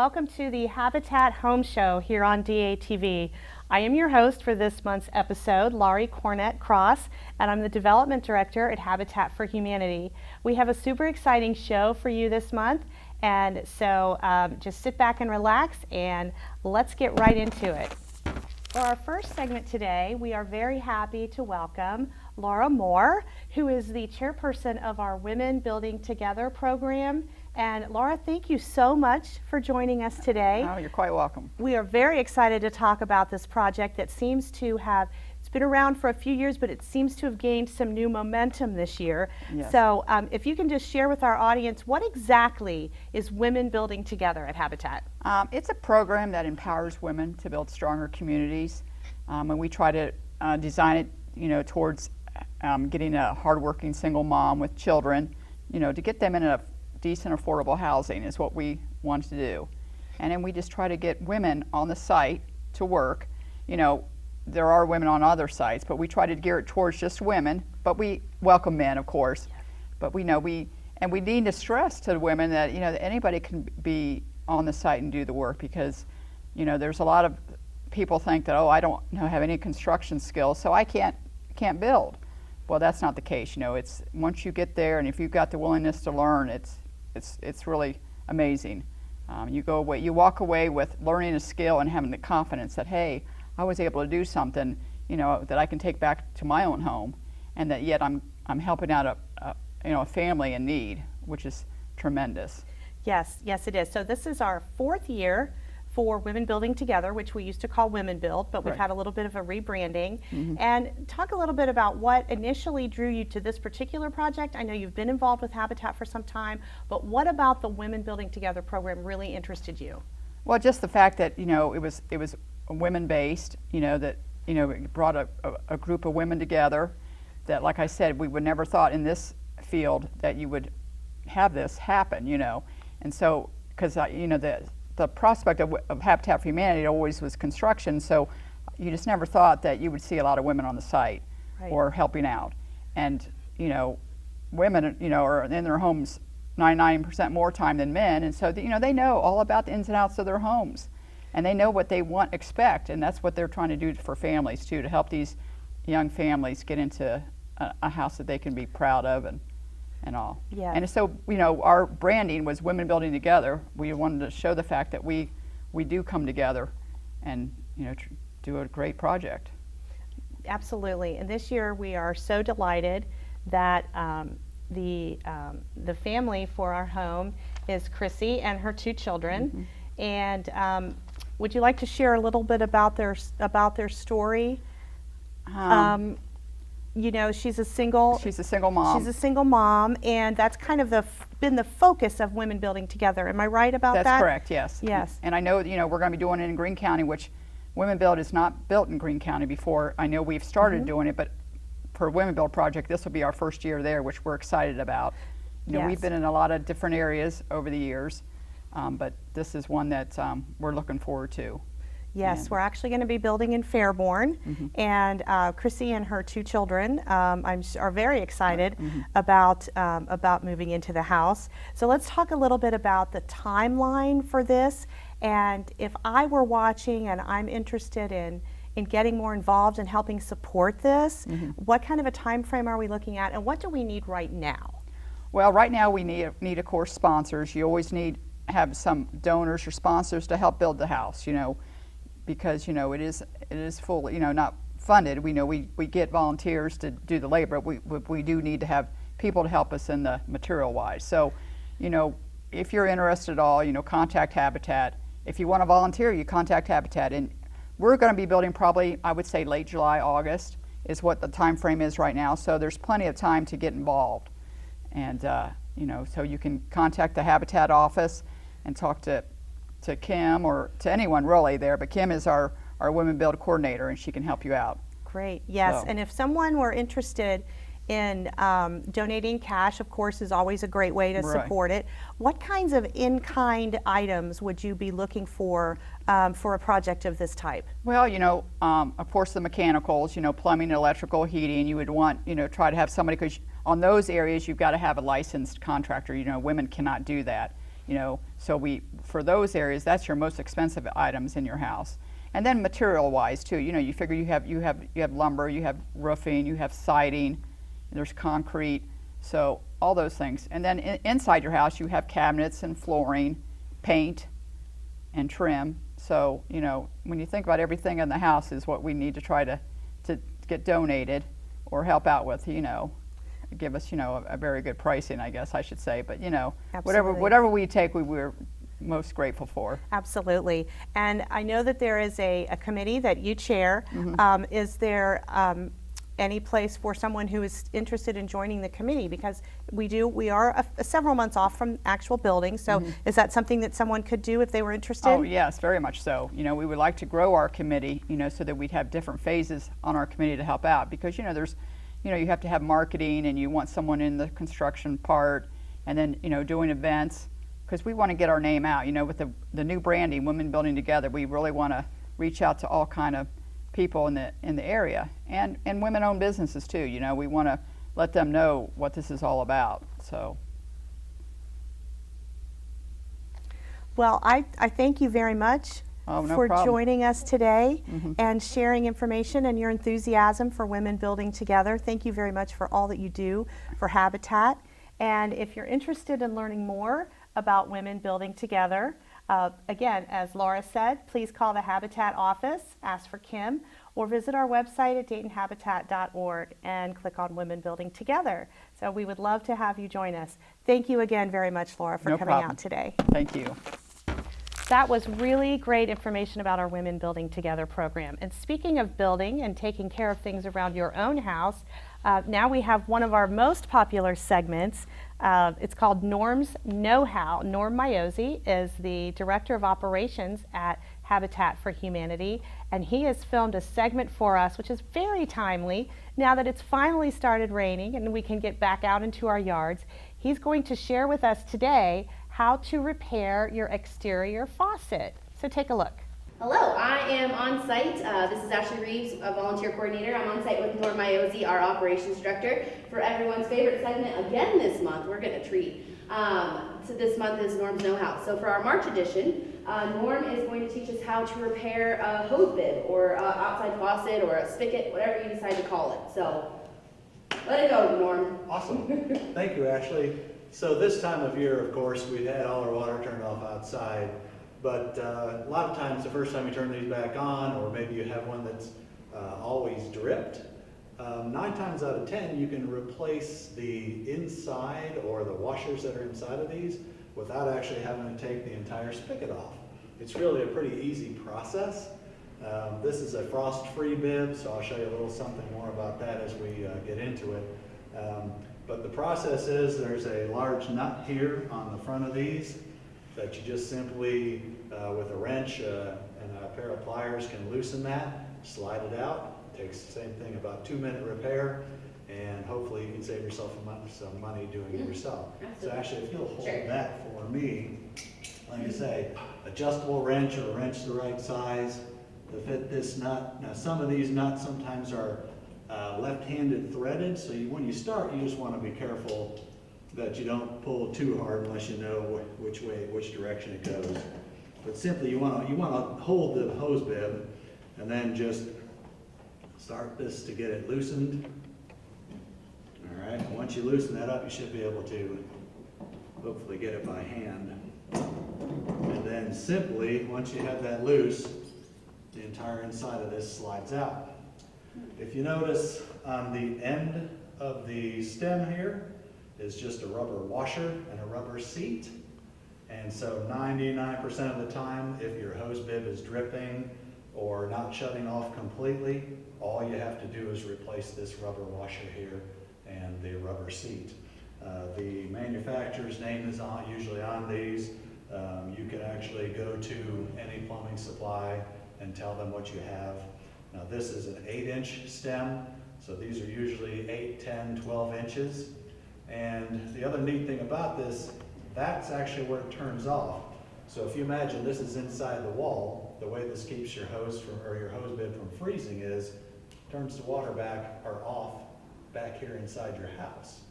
welcome to the Habitat Home Show here on DATV. I am your host for this month's episode, Laurie Cornett Cross, and I'm the Development Director at Habitat for Humanity. We have a super exciting show for you this month, and so just sit back and relax, and let's get right into it. For our first segment today, we are very happy to welcome Laura Moore, who is the chairperson of our Women Building Together program. And Laura, thank you so much for joining us today. Oh, you're quite welcome. We are very excited to talk about this project that seems to have, it's been around for a few years, but it seems to have gained some new momentum this year. Yes. So if you can just share with our audience, what exactly is Women Building Together at Habitat? It's a program that empowers women to build stronger communities, and we try to design it, towards getting a hardworking single mom with children, to get them in a decent, affordable housing is what we want to do. And then we just try to get women on the site to work. There are women on other sites, but we try to gear it towards just women, but we welcome men, of course. Yes. But we need to stress to the women that, that anybody can be on the site and do the work, because, there's a lot of people think that, oh, I don't have any construction skills, so I can't build. Well, that's not the case. It's once you get there, and if you've got the willingness to learn, it's really amazing. You walk away with learning a skill and having the confidence that, hey, I was able to do something, that I can take back to my own home, and that yet I'm helping out a family in need, which is tremendous. Yes, it is. So this is our fourth year for Women Building Together, which we used to call Women Build, but we've Right. had a little bit of a rebranding. Mm-hmm. And talk a little bit about what initially drew you to this particular project. I know you've been involved with Habitat for some time, but what about the Women Building Together program really interested you? Well, just the fact that it was women-based, that it brought a group of women together. That, like I said, we would never thought in this field that you would have this happen, and so because the prospect of Habitat for Humanity always was construction, so you just never thought that you would see a lot of women on the site. Right. Or helping out. And women are in their homes 99% more time than men, and so they know all about the ins and outs of their homes, and they know what they expect, and that's what they're trying to do for families too, to help these young families get into a house that they can be proud of and all. Yeah. And so our branding was Women Building Together. We wanted to show the fact that we do come together and do a great project. Absolutely. And this year we are so delighted that the family for our home is Chrissy and her two children. Mm-hmm. And would you like to share a little bit about their story? She's a single mom. She's a single mom, and that's kind of been the focus of Women Building Together. Am I right about that? That's correct, yes. Yes. And I know, we're going to be doing it in Greene County, which Women Build is not built in Greene County before. I know we've started Mm-hmm. doing it, but for Women Build project, this will be our first year there, which we're excited about. Yes. We've been in a lot of different areas over the years, but this is one that we're looking forward to. Yes, we're actually going to be building in Fairborn, Mm-hmm. and Chrissy and her two children are very excited Mm-hmm. about moving into the house. So let's talk a little bit about the timeline for this. And if I were watching and I'm interested in getting more involved and helping support this, Mm-hmm. what kind of a time frame are we looking at, and what do we need right now? Well, right now we need of course sponsors. You always have some donors or sponsors to help build the house, because it is full, not funded. We know we get volunteers to do the labor, but we do need to have people to help us in the material wise. So, if you're interested at all, contact Habitat. If you want to volunteer, you contact Habitat. And we're going to be building probably, I would say, late July, August is what the time frame is right now. So there's plenty of time to get involved. And so you can contact the Habitat office and talk to Kim or to anyone really there, but Kim is our Women Build coordinator, and she can help you out. Great, yes. So. And if someone were interested in donating cash, of course, is always a great way to Right. support it. What kinds of in-kind items would you be looking for a project of this type? Well, of course the mechanicals, plumbing, electrical, heating, you would want, try to have somebody, because on those areas you've got to have a licensed contractor. Women cannot do that. So for those areas, that's your most expensive items in your house. And then material-wise too, you figure you have lumber, you have roofing, you have siding, there's concrete, so all those things. And then inside your house, you have cabinets and flooring, paint, and trim. So when you think about everything in the house is what we need to try to get donated or help out with, give us a very good pricing, I guess I should say. But whatever we take, we're most grateful for. Absolutely. And I know that there is a committee that you chair. Is there any place for someone who is interested in joining the committee? Because we are several months off from actual building, so is that something that someone could do if they were interested? Oh yes, very much so. We would like to grow our committee, so that we'd have different phases on our committee to help out, because there's you have to have marketing, and you want someone in the construction part, and then doing events, because we want to get our name out. With the new branding, Women Building Together, we really want to reach out to all kind of people in the area, and women-owned businesses too. We want to let them know what this is all about. So, well, I thank you very much for joining us today and sharing information and your enthusiasm for Women Building Together. Thank you very much for all that you do for Habitat. And if you're interested in learning more about Women Building Together, again, as Laura said, please call the Habitat office, ask for Kim, or visit our website at DaytonHabitat.org and click on Women Building Together. So we would love to have you join us. Thank you again very much, Laura, for coming out today. Thank you. That was really great information about our Women Building Together program. And speaking of building and taking care of things around your own house, now we have one of our most popular segments. It's called Norm's Know-How. Norm Miozzi is the Director of Operations at Habitat for Humanity, and he has filmed a segment for us, which is very timely now that it's finally started raining and we can get back out into our yards. He's going to share with us today how to repair your exterior faucet. So take a look. Hello, I am on site. This is Ashley Reeves, a volunteer coordinator. I'm on site with Norm Miozzi, our operations director, for everyone's favorite segment again this month. We're getting a treat. So this month is Norm's Know-How. So for our March edition, Norm is going to teach us how to repair a hose bib or outside faucet or a spigot, whatever you decide to call it. So let it go, Norm. Awesome. Thank you, Ashley. So this time of year, of course, we've had all our water turned off outside. But a lot of times, the first time you turn these back on, or maybe you have one that's always dripped, 9 times out of 10, you can replace the inside or the washers that are inside of these without actually having to take the entire spigot off. It's really a pretty easy process. This is a frost-free bib, so I'll show you a little something more about that as we get into it. But the process is there's a large nut here on the front of these that you just simply, with a wrench and a pair of pliers, can loosen that, slide it out. It takes the same thing, about 2-minute repair, and hopefully you can save yourself some money doing it yourself. So actually, if you'll hold that for me, like I say, adjustable wrench or a wrench the right size to fit this nut. Now some of these nuts sometimes are left-handed threaded, so when you start, you just want to be careful that you don't pull too hard unless you know which direction it goes. But simply, you want to hold the hose bib and then just start this to get it loosened. All right. And once you loosen that up, you should be able to hopefully get it by hand. And then simply, once you have that loose, the entire inside of this slides out. If you notice on the end of the stem here is just a rubber washer and a rubber seat. And so 99% of the time, if your hose bib is dripping or not shutting off completely, all you have to do is replace this rubber washer here and the rubber seat. The manufacturer's name is usually on these. You can actually go to any plumbing supply and tell them what you have. Now this is an 8-inch stem, so these are usually 8, 10, 12 inches. And the other neat thing about this, that's actually where it turns off. So if you imagine this is inside the wall, the way this keeps your hose bib from freezing is turns the water back or off back here inside your house.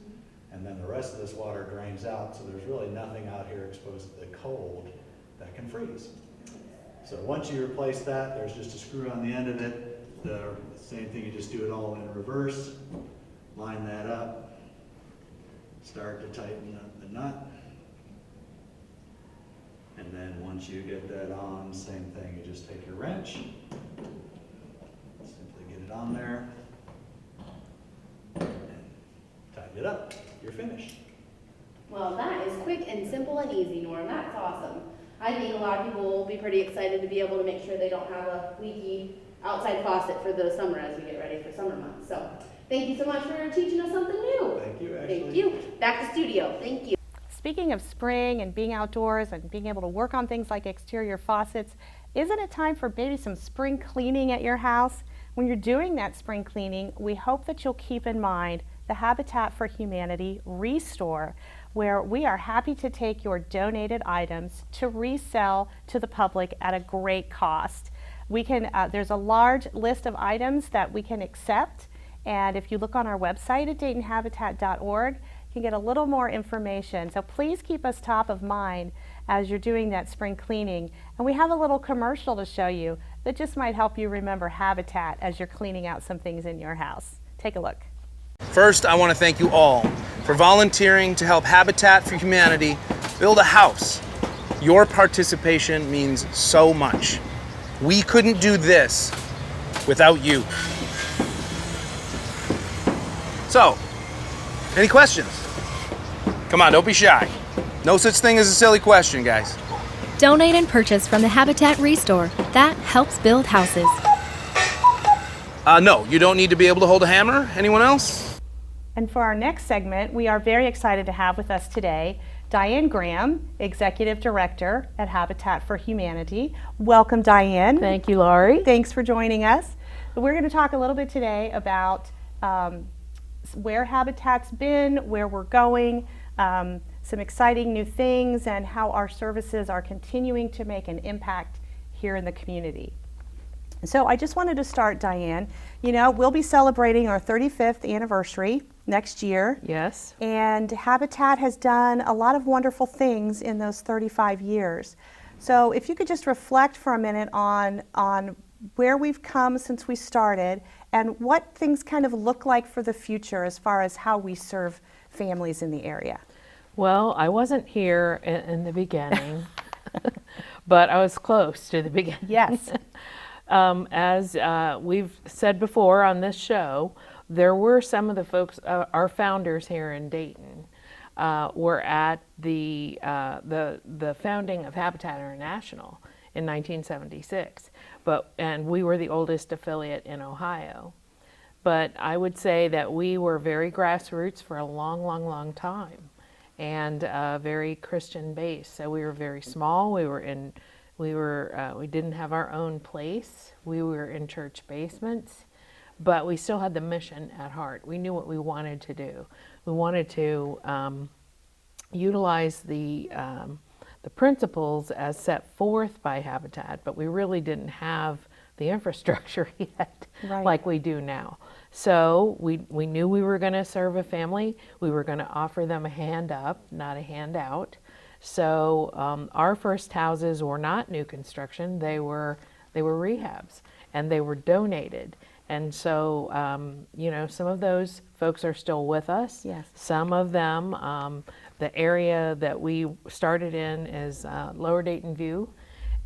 and then the rest of this water drains out, so there's really nothing out here exposed to the cold that can freeze. So once you replace that, there's just a screw on the end of it. The same thing, you just do it all in reverse. Line that up. Start to tighten up the nut. And then once you get that on, same thing, you just take your wrench, simply get it on there, and tighten it up. You're finished. Well, that is quick and simple and easy, Norm. That's awesome. I think a lot of people will be pretty excited to be able to make sure they don't have a leaky outside faucet for the summer as we get ready for summer months. So thank you so much for teaching us something new. Thank you, Ashley. Thank you. Back to studio. Thank you. Speaking of spring and being outdoors and being able to work on things like exterior faucets, isn't it time for maybe some spring cleaning at your house? When you're doing that spring cleaning, we hope that you'll keep in mind the Habitat for Humanity Restore, where we are happy to take your donated items to resell to the public at a great cost. We can, there's a large list of items that we can accept, and if you look on our website at DaytonHabitat.org, you can get a little more information. So please keep us top of mind as you're doing that spring cleaning. And we have a little commercial to show you that just might help you remember Habitat as you're cleaning out some things in your house. Take a look. First, I want to thank you all for volunteering to help Habitat for Humanity build a house. Your participation means so much. We couldn't do this without you. So, any questions? Come on, don't be shy. No such thing as a silly question, guys. Donate and purchase from the Habitat Restore. That helps build houses. No, you don't need to be able to hold a hammer. Anyone else? And for our next segment, we are very excited to have with us today Diane Graham, Executive Director at Habitat for Humanity. Welcome, Diane. Thank you, Laurie. Thanks for joining us. We're going to talk a little bit today about where Habitat's been, where we're going, some exciting new things, and how our services are continuing to make an impact here in the community. So I just wanted to start, Diane. You know, we'll be celebrating our 35th anniversary next year. Yes. And Habitat has done a lot of wonderful things in those 35 years. So if you could just reflect for a minute on where we've come since we started and what things kind of look like for the future as far as how we serve families in the area. Well, I wasn't here in the beginning, but I was close to the beginning. Yes. As we've said before on this show, there were some of the folks, our founders here in Dayton, were at the founding of Habitat International in 1976, and we were the oldest affiliate in Ohio. But I would say that we were very grassroots for a long, long, long time, and very Christian based. So we were very small. We didn't have our own place. We were in church basements, but we still had the mission at heart. We knew what we wanted to do. We wanted to utilize the principles as set forth by Habitat, but we really didn't have the infrastructure yet, Right. like we do now. So we knew we were going to serve a family. We were going to offer them a hand up, not a hand out. So our first houses were not new construction; they were rehabs, and they were donated. And so you know, some of those folks are still with us. Yes. Some of them, the area that we started in is Lower Dayton View,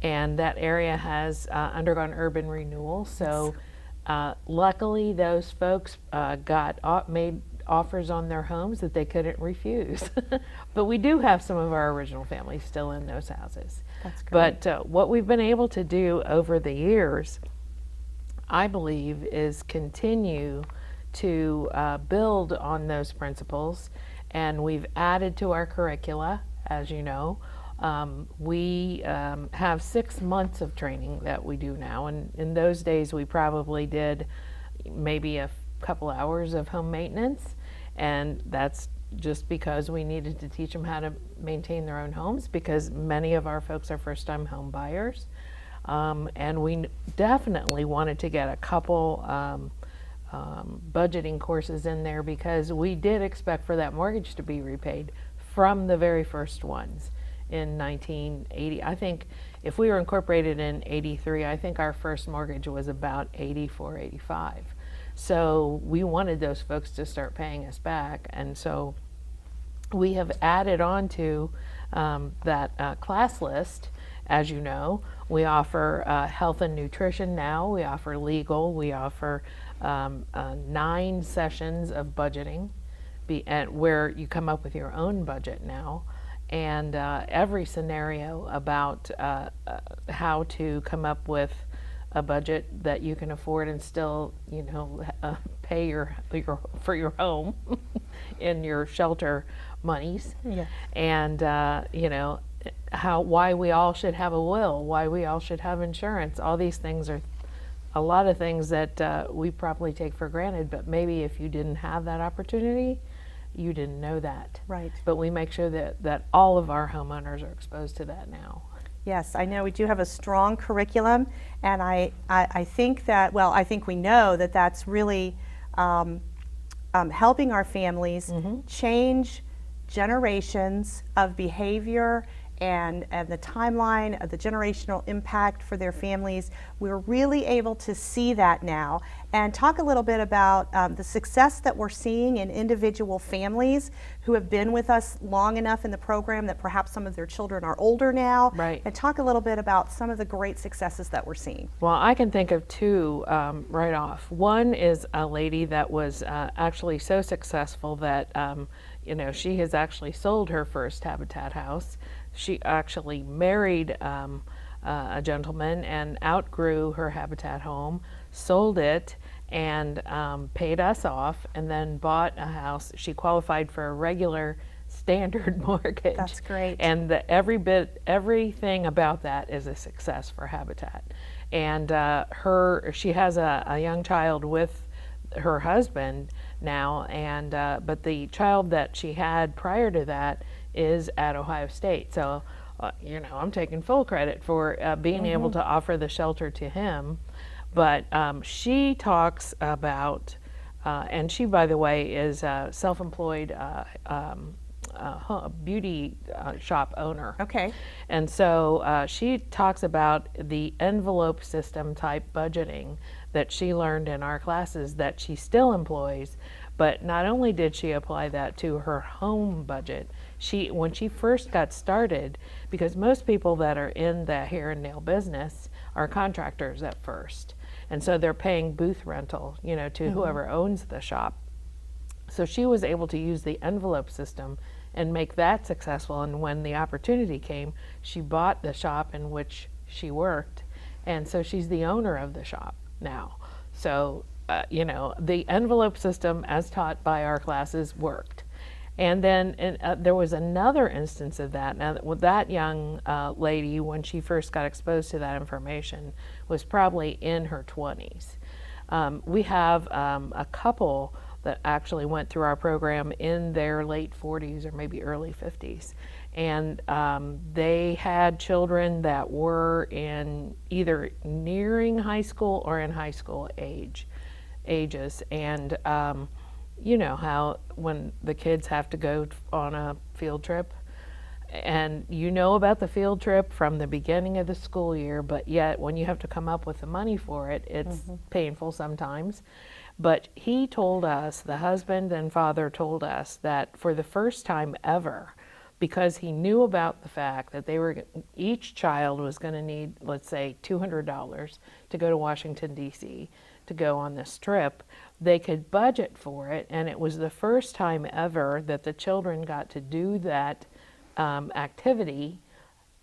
and that area has undergone urban renewal. So luckily, those folks made offers on their homes that they couldn't refuse. But we do have some of our original families still in those houses. That's great. But what we've been able to do over the years, I believe, is continue to build on those principles. And we've added to our curricula, as you know. We have 6 months of training that we do now. And in those days, we probably did maybe a couple hours of home maintenance. And that's just because we needed to teach them how to maintain their own homes, because many of our folks are first-time home buyers. And we definitely wanted to get a couple budgeting courses in there because we did expect for that mortgage to be repaid from the very first ones in 1980. I think if we were incorporated in 83, I think our first mortgage was about 84, 85. So we wanted those folks to start paying us back. And so we have added on to that class list. As you know, we offer health and nutrition now, we offer legal, we offer 9 sessions of budgeting where you come up with your own budget now, and every scenario about how to come up with a budget that you can afford and still, pay for your home in your shelter monies. Yeah. And why we all should have a will, why we all should have insurance. All these things are a lot of things that we probably take for granted, but maybe if you didn't have that opportunity, you didn't know that. Right. But we make sure that all of our homeowners are exposed to that now. Yes, I know we do have a strong curriculum, and I think that, well, I think we know that that's really helping our families change generations of behavior and the timeline of the generational impact for their families. We're really able to see that now and talk a little bit about the success that we're seeing in individual families who have been with us long enough in the program that perhaps some of their children are older now. Right. And talk a little bit about some of the great successes that we're seeing. Well, I can think of 2 right off. One is a lady that was actually so successful that she has actually sold her first Habitat house. She actually married a gentleman and outgrew her Habitat home, sold it, and paid us off, and then bought a house. She qualified for a regular standard mortgage. That's great. And everything about that is a success for Habitat. And she has a young child with her husband now, and but the child that she had prior to that is at Ohio State. So, I'm taking full credit for being able to offer the shelter to him. But she talks about, and she, by the way, is a self-employed beauty shop owner. Okay. And so she talks about the envelope system type budgeting that she learned in our classes that she still employs. But not only did she apply that to her home budget, when she first got started, because most people that are in the hair and nail business are contractors at first. And so they're paying booth rental, to whoever owns the shop. So she was able to use the envelope system and make that successful. And when the opportunity came, she bought the shop in which she worked. And so she's the owner of the shop now. So, the envelope system as taught by our classes worked. And then there was another instance of that. Now, that young lady, when she first got exposed to that information, was probably in her 20s. We have a couple that actually went through our program in their late 40s or maybe early 50s. And they had children that were in either nearing high school or in high school ages. And you know how when the kids have to go on a field trip, and you know about the field trip from the beginning of the school year, but yet when you have to come up with the money for it, it's painful sometimes. But he told us, the husband and father told us, that for the first time ever, because he knew about the fact that each child was going to need, let's say, $200 to go to Washington, D.C., to go on this trip, they could budget for it, and it was the first time ever that the children got to do that activity,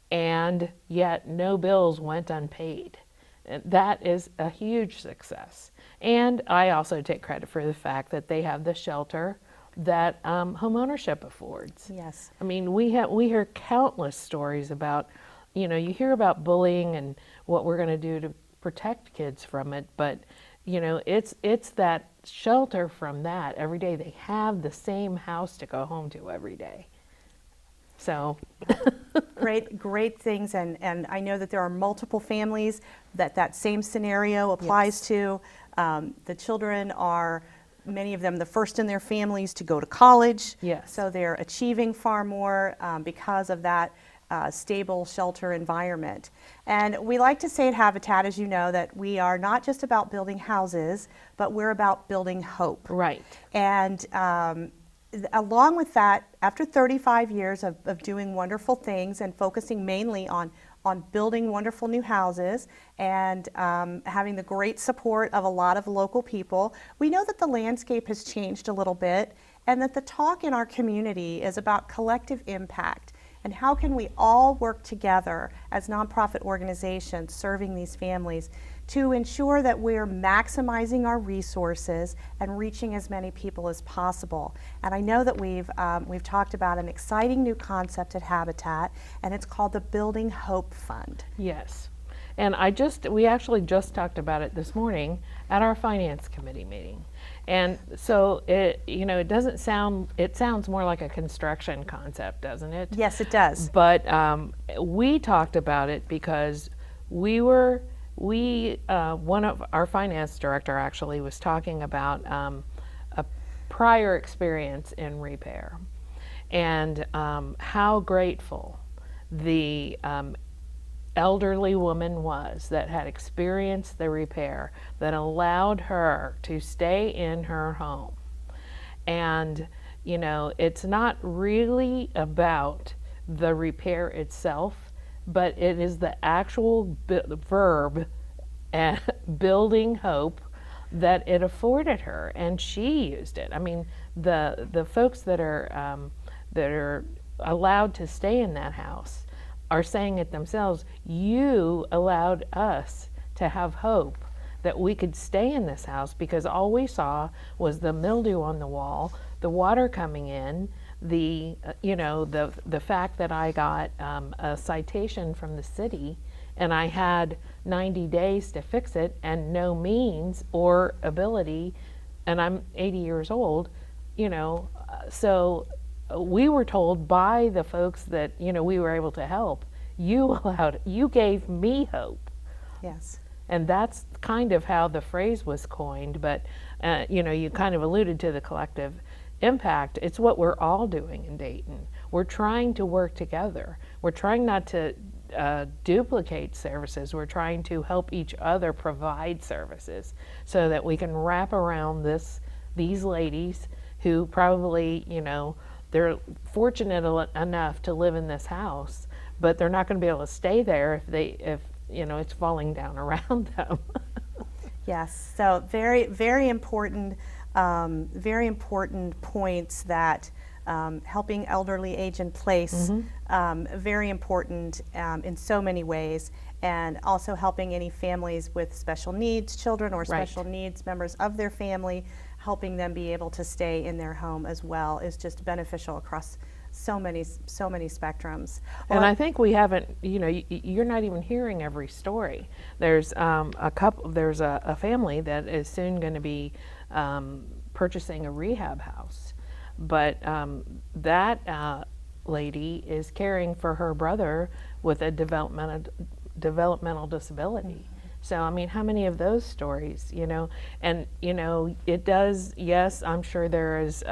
and yet no bills went unpaid. And that is a huge success. And I also take credit for the fact that they have the shelter that homeownership affords. Yes. I mean, we hear countless stories about, you hear about bullying and what we're going to do to protect kids from it, but it's that shelter from that every day. They have the same house to go home to every day. So Great things, and I know that there are multiple families that same scenario applies to. The children are, many of them, the first in their families to go to college. Yes. So they're achieving far more because of that stable shelter environment. And we like to say at Habitat, as you know, that we are not just about building houses, but we're about building hope. Right. And along with that, after 35 years of doing wonderful things and focusing mainly on building wonderful new houses and having the great support of a lot of local people, we know that the landscape has changed a little bit and that the talk in our community is about collective impact and how can we all work together as nonprofit organizations serving these families to ensure that we're maximizing our resources and reaching as many people as possible. And I know that we've talked about an exciting new concept at Habitat, and it's called the Building Hope Fund. Yes. And we actually just talked about it this morning at our finance committee meeting. And so it sounds more like a construction concept, doesn't it? Yes, it does. But we talked about it because one of our finance director actually was talking about a prior experience in repair and how grateful the elderly woman was that had experienced the repair that allowed her to stay in her home. And, it's not really about the repair itself, but it is the actual verb and building hope that it afforded her, and she used it. I mean, the folks that are allowed to stay in that house are saying it themselves. You allowed us to have hope that we could stay in this house because all we saw was the mildew on the wall, the water coming in, the fact that I got a citation from the city and I had 90 days to fix it and no means or ability, and I'm 80 years old, so we were told by the folks that we were able to help, you gave me hope. Yes. And that's kind of how the phrase was coined, but you kind of alluded to the collective impact. It's what we're all doing in Dayton. We're trying to work together. We're trying not to duplicate services. We're trying to help each other provide services so that we can wrap around these ladies who probably, they're fortunate enough to live in this house, but they're not going to be able to stay there if it's falling down around them. Yes, so very, very important points that helping elderly age in place, very important in so many ways, and also helping any families with special needs, children or special needs members of their family, helping them be able to stay in their home as well is just beneficial across so many spectrums. And I think we haven't, you're not even hearing every story. There's a family that is soon going to be purchasing a rehab house, but that lady is caring for her brother with a developmental disability. So, I mean, how many of those stories, and, it does, yes, I'm sure there is,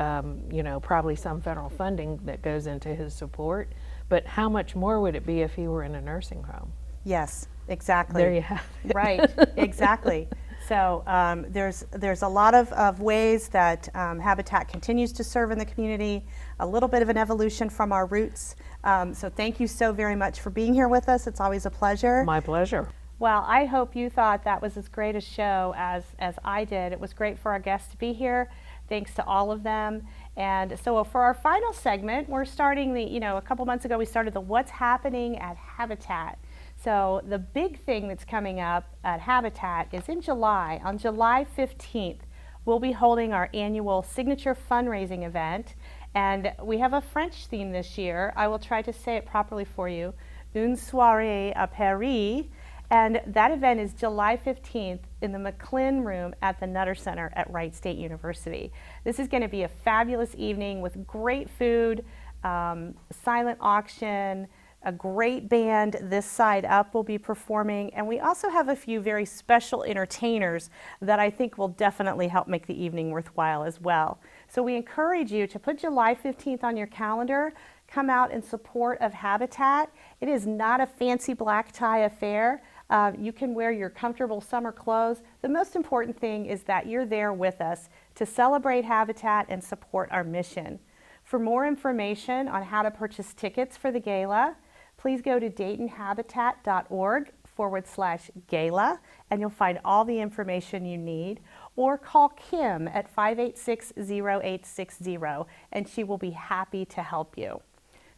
probably some federal funding that goes into his support, but how much more would it be if he were in a nursing home? Yes, exactly. There you have it. Right, exactly. So there's a lot of ways that Habitat continues to serve in the community, a little bit of an evolution from our roots. So thank you so very much for being here with us. It's always a pleasure. My pleasure. Well, I hope you thought that was as great a show as I did. It was great for our guests to be here. Thanks to all of them. And so for our final segment, we're starting a couple months ago we started the What's Happening at Habitat. So the big thing that's coming up at Habitat is in July. On July 15th, we'll be holding our annual signature fundraising event. And we have a French theme this year. I will try to say it properly for you. Une soirée à Paris. And that event is July 15th in the McClin Room at the Nutter Center at Wright State University. This is going to be a fabulous evening with great food, silent auction, A great band this side up will be performing, and we also have a few very special entertainers that I think will definitely help make the evening worthwhile as well. So we encourage you to put July 15th on your calendar, come out in support of Habitat. It is not a fancy black tie affair. You can wear your comfortable summer clothes. The most important thing is that you're there with us to celebrate Habitat and support our mission. For more information on how to purchase tickets for the gala, please go to daytonhabitat.org/gala, and you'll find all the information you need, or call Kim at 586-0860, and she will be happy to help you.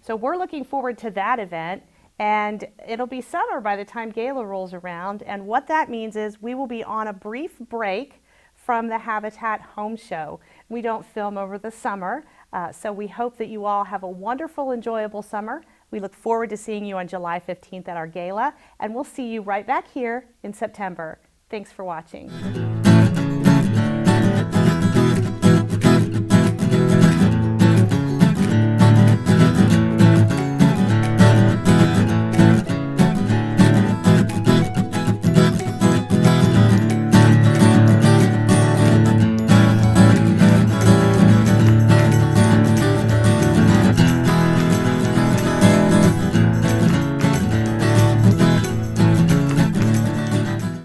So we're looking forward to that event, and it'll be summer by the time gala rolls around, and what that means is we will be on a brief break from the Habitat Home Show. We don't film over the summer, so we hope that you all have a wonderful, enjoyable summer. We look forward to seeing you on July 15th at our gala, and we'll see you right back here in September. Thanks for watching.